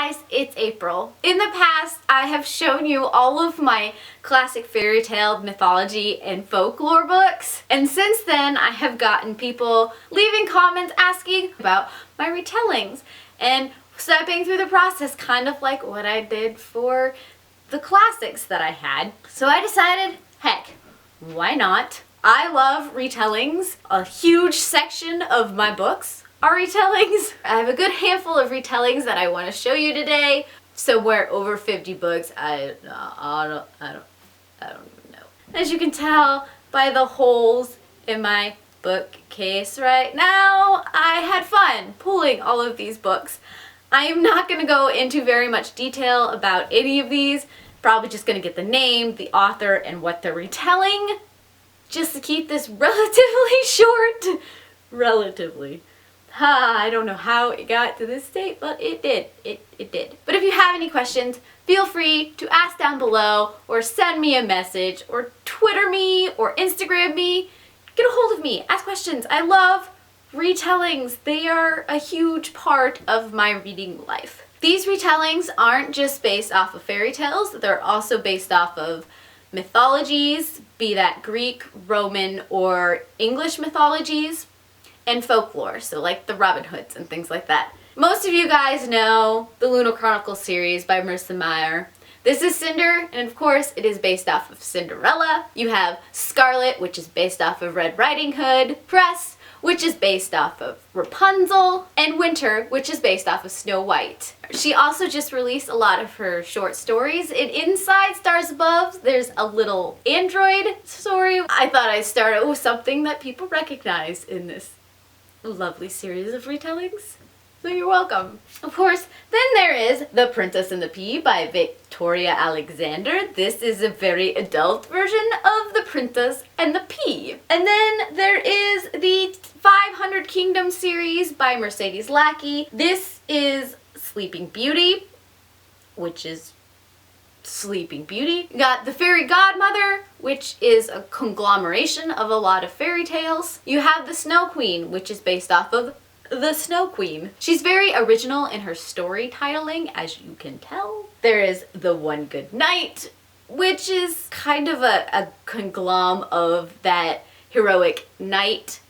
guys, it's April. In the past, I have shown you all of my classic fairy tale, mythology, and folklore books. And since then, I have gotten people leaving comments asking about my retellings and stepping through the process, kind of like what I did for the classics that I had. So I decided, heck, why not? I love retellings. A huge section of my books are retellings. I have a good handful of retellings that I want to show you today. Somewhere over 50 books. I don't even know. As you can tell by the holes in my bookcase right now, I had fun pulling all of these books. I am not going to go into very much detail about any of these. Probably just going to get the name, the author, and what they're retelling. Just to keep this relatively short. Relatively. I don't know how it got to this state, but it did. It did. But if you have any questions, feel free to ask down below or send me a message or Twitter me or Instagram me. Get a hold of me. Ask questions. I love retellings. They are a huge part of my reading life. These retellings aren't just based off of fairy tales. They're also based off of mythologies, be that Greek, Roman, or English mythologies, and folklore, so like the Robin Hoods and things like that. Most of you guys know the Lunar Chronicles series by Marissa Meyer. This is Cinder, and of course it is based off of Cinderella. You have Scarlet, which is based off of Red Riding Hood, Cress, which is based off of Rapunzel, and Winter, which is based off of Snow White. She also just released a lot of her short stories. And inside Stars Above, there's a little android story. I thought I'd start with something that people recognize in this lovely series of retellings. So you're welcome. Of course, then there is The Princess and the Pea by Victoria Alexander. This is a very adult version of The Princess and the Pea. And then there is the 500 Kingdoms series by Mercedes Lackey. This is Sleeping Beauty, which is Sleeping Beauty. You got The Fairy Godmother, which is a conglomeration of a lot of fairy tales. You have The Snow Queen, which is based off of The Snow Queen. She's very original in her story titling, as you can tell. There is The One Good Night, which is kind of a conglom of that heroic knight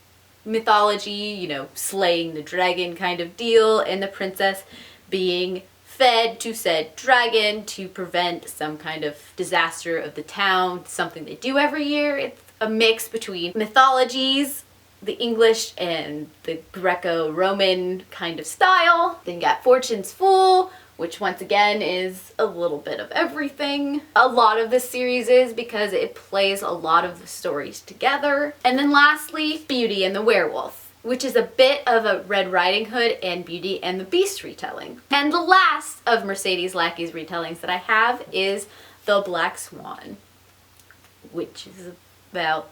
mythology, you know, slaying the dragon kind of deal, and the princess being fed to said dragon to prevent some kind of disaster of the town, something they do every year. It's a mix between mythologies, the English and the Greco-Roman kind of style. Then you got Fortune's Fool, which once again is a little bit of everything. A lot of this series is because it plays a lot of the stories together. And then lastly, Beauty and the Werewolf, which is a bit of a Red Riding Hood and Beauty and the Beast retelling. And the last of Mercedes Lackey's retellings that I have is The Black Swan, which is about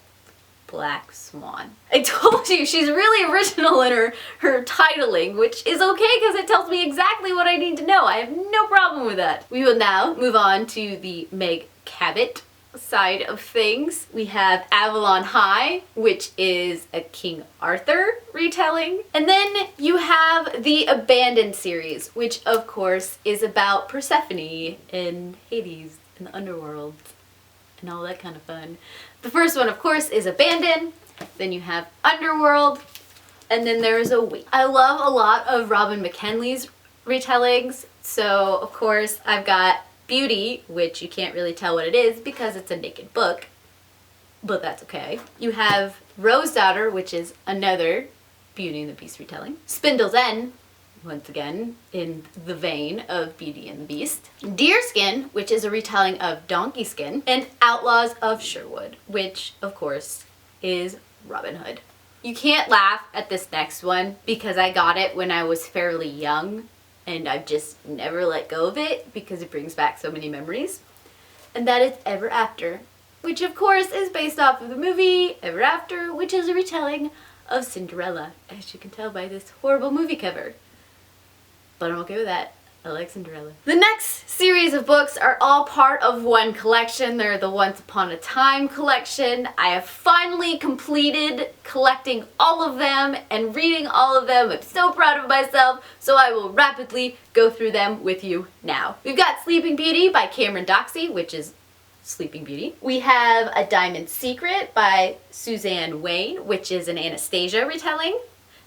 Black Swan. I told you, she's really original in her titling, which is okay because it tells me exactly what I need to know. I have no problem with that. We will now move on to the Meg Cabot side of things. We have Avalon High, which is a King Arthur retelling. And then you have the Abandoned series, which of course is about Persephone and Hades and the underworld and all that kind of fun. The first one, of course, is Abandoned. Then you have Underworld, and then there is Awake. I love a lot of Robin McKinley's retellings. So, of course, I've got Beauty, which you can't really tell what it is because it's a naked book, but that's okay. You have Rose Daughter, which is another Beauty and the Beast retelling. Spindle's End, once again, in the vein of Beauty and the Beast. Deerskin, which is a retelling of Donkey Skin. And Outlaws of Sherwood, which, of course, is Robin Hood. You can't laugh at this next one because I got it when I was fairly young and I've just never let go of it because it brings back so many memories. And that is Ever After, which, of course, is based off of the movie Ever After, which is a retelling of Cinderella, as you can tell by this horrible movie cover. But I'm okay with that. I like Cinderella. The next series of books are all part of one collection. They're the Once Upon a Time collection. I have finally completed collecting all of them and reading all of them. I'm so proud of myself, so I will rapidly go through them with you now. We've got Sleeping Beauty by Cameron Doxey, which is Sleeping Beauty. We have A Diamond Secret by Suzanne Wayne, which is an Anastasia retelling.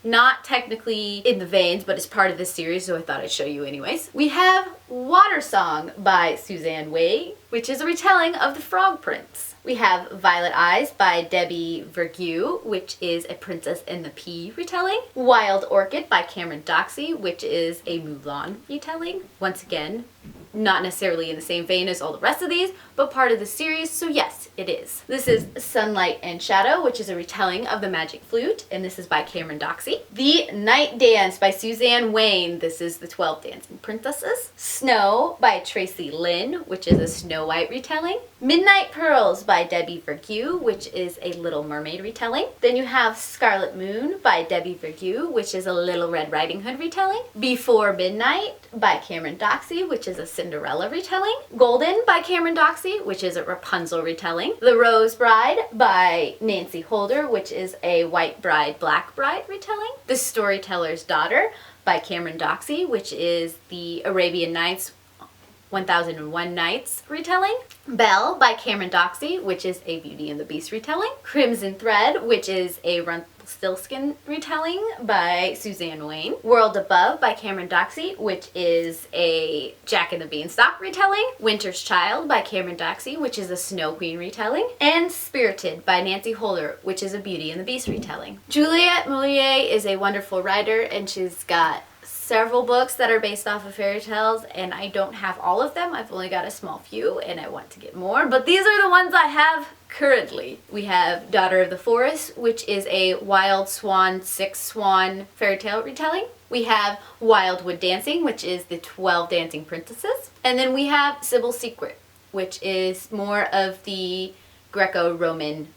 Not technically in the veins, but it's part of this series, so I thought I'd show you anyways. We have Water Song by Suzanne Wayne, which is a retelling of The Frog Prince. We have Violet Eyes by Debbie Vergue, which is a Princess and the Pea retelling. Wild Orchid by Cameron Doxey, which is a Mulan retelling. Once again, not necessarily in the same vein as all the rest of these, but part of the series, so yes, it is. This is Sunlight and Shadow, which is a retelling of The Magic Flute, and this is by Cameron Doxey. The Night Dance by Suzanne Wayne. This is The 12 Dancing Princesses. Snow by Tracy Lynn, which is a Snow White retelling. Midnight Pearls by Debbie Vergue, which is a Little Mermaid retelling. Then you have Scarlet Moon by Debbie Vergue, which is a Little Red Riding Hood retelling. Before Midnight by Cameron Doxey, which is a Cinderella retelling. Golden by Cameron Doxey, which is a Rapunzel retelling. The Rose Bride by Nancy Holder, which is a White Bride, Black Bride retelling. The Storyteller's Daughter by Cameron Doxey, which is the Arabian Nights 1001 Nights retelling. Belle by Cameron Doxey, which is a Beauty and the Beast retelling. Crimson Thread, which is a Rumpelstiltskin retelling by Suzanne Wayne. World Above by Cameron Doxey, which is a Jack and the Beanstalk retelling. Winter's Child by Cameron Doxey, which is a Snow Queen retelling. And Spirited by Nancy Holder, which is a Beauty and the Beast retelling. Juliette Moulier is a wonderful writer, and she's got several books that are based off of fairy tales, and I don't have all of them. I've only got a small few, and I want to get more, but these are the ones I have currently. We have Daughter of the Forest, which is a Wild Swan, Six Swan fairy tale retelling. We have Wildwood Dancing, which is the 12 Dancing Princesses. And then we have Sibyl's Secret, which is more of the Greco-Roman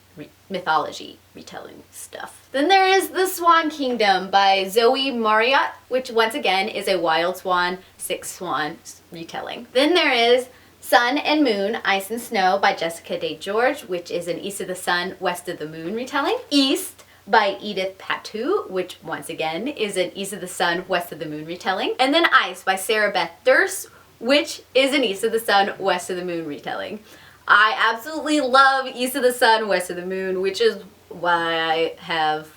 mythology retelling stuff. Then there is The Swan Kingdom by Zoe Marriott, which once again is a Wild Swan, Six Swan retelling. Then there is Sun and Moon, Ice and Snow by Jessica Day George, which is an East of the Sun, West of the Moon retelling. East by Edith Patu, which once again is an East of the Sun, West of the Moon retelling. And then Ice by Sarah Beth Durst, which is an East of the Sun, West of the Moon retelling. I absolutely love East of the Sun, West of the Moon, which is why I have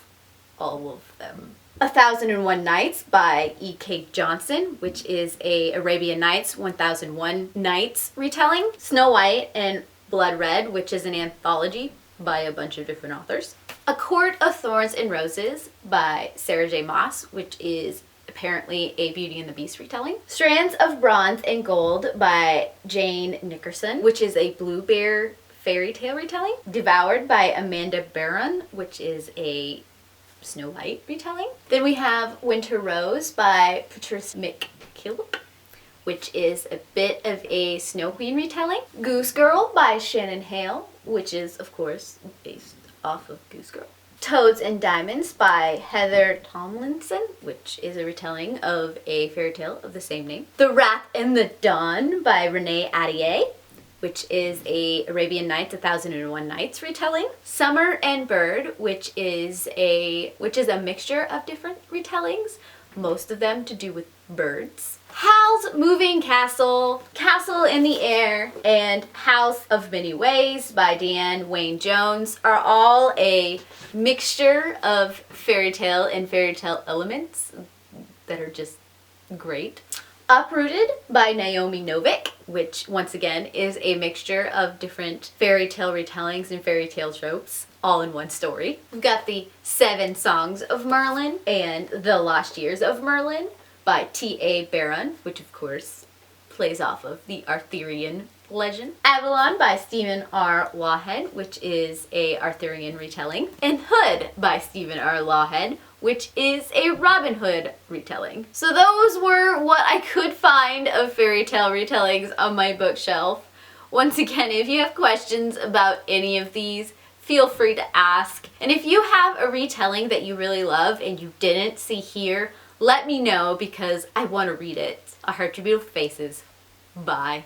all of them. 1001 Nights by E.K. Johnson, which is a Arabian Nights 1001 Nights retelling. Snow White and Blood Red, which is an anthology by a bunch of different authors. A Court of Thorns and Roses by Sarah J. Maas, which is apparently a Beauty and the Beast retelling. Strands of Bronze and Gold by Jane Nickerson, which is a Blue Bear fairy tale retelling. Devoured by Amanda Barron, which is a Snow White retelling. Then we have Winter Rose by Patricia McKillop, which is a bit of a Snow Queen retelling. Goose Girl by Shannon Hale, which is of course based off of Goose Girl. Toads and Diamonds by Heather Tomlinson, which is a retelling of a fairy tale of the same name. The Wrath and the Dawn by Renee Attier, which is a Arabian Nights 1001 Nights retelling. Summer and Bird, which is a mixture of different retellings, most of them to do with birds. Hal's Moving Castle, Castle in the Air, and House of Many Ways by Deanne Wayne Jones are all a mixture of fairy tale and fairy tale elements that are just great. Uprooted by Naomi Novik, which once again is a mixture of different fairy tale retellings and fairy tale tropes all in one story. We've got the 7 Songs of Merlin and The Lost Years of Merlin by T.A. Barron, which of course plays off of the Arthurian legend. Avalon by Stephen R. Lawhead, which is a Arthurian retelling. And Hood by Stephen R. Lawhead, which is a Robin Hood retelling. So those were what I could find of fairy tale retellings on my bookshelf. Once again, if you have questions about any of these, feel free to ask. And if you have a retelling that you really love and you didn't see here, let me know because I want to read it. I heart your beautiful faces. Bye.